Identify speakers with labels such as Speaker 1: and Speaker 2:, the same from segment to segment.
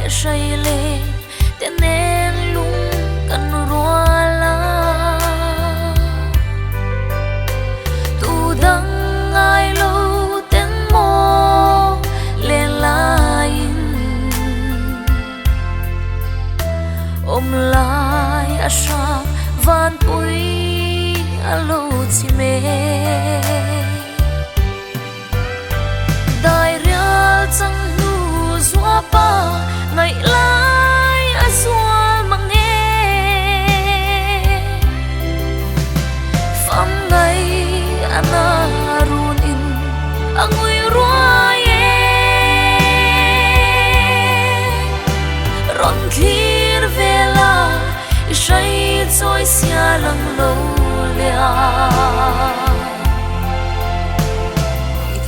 Speaker 1: say lên tên nên lung cần rùa la tu đắng ai lâu tên mô lên lại ôm lại asa van bụi alo chi mê đại real chẳng nu zua pa ngày lai azua mang nghe pham ngày ana run in angui ruaye ron thlir vela say trôi xia lăng lâu lia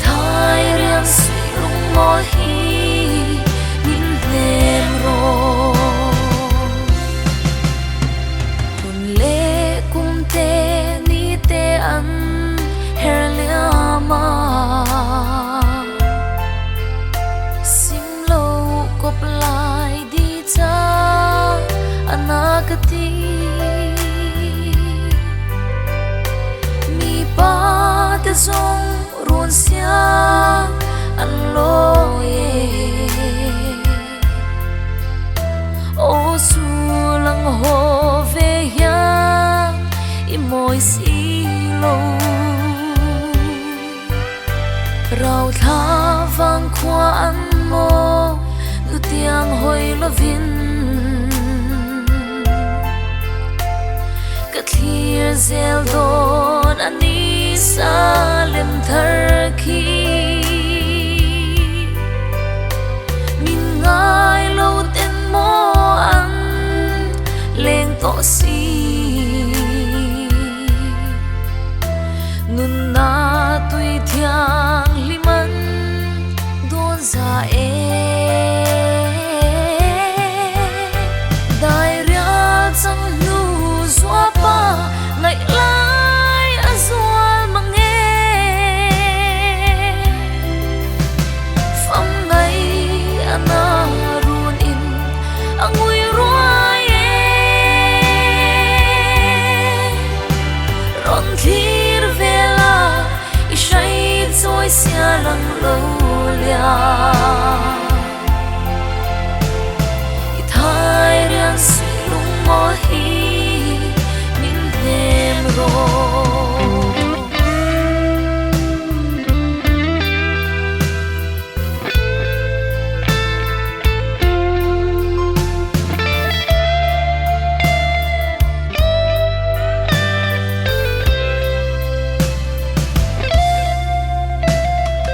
Speaker 1: thay riêng suy lung môi nhìn đêm rồi tuần lễ cùng te ni te ăn her lia ma sim lâu cop lại đi cha anagati mi pa te zong ruan sia an lo ye o su lang ho ve ya i moi si lo rau tha vang khoa an mo nu tiang hoi lo vin clear zel don ani salem tharki min ngai lo ten mo an leng to si nun na tui thiang liman don za dai ria chang ngày lai azua mang nghe pham ngày ana run in angui ruaye ron thlir vela isai trôi xia lăng lâu lia thay riêng suy lung môi đêm rồi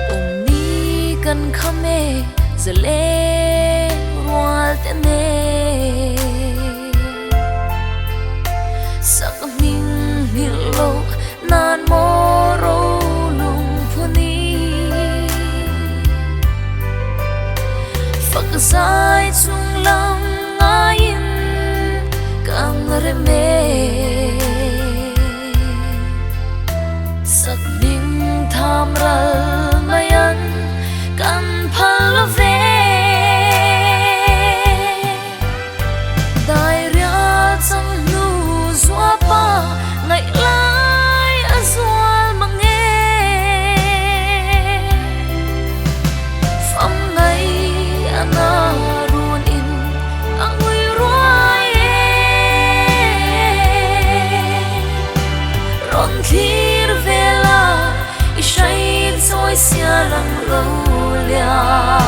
Speaker 1: ôm ni cần khame giờ lê rual tên nê sắc mình hilo nan moro lung phuni phật sai chung lam ngayin kang reme sắc mình tham ral mayan kan phalave dai ria chang ngày lai azua mang nghe pham ngày ana run in angui ruaye ron thlir vela isai trôi xia lăng lâu lia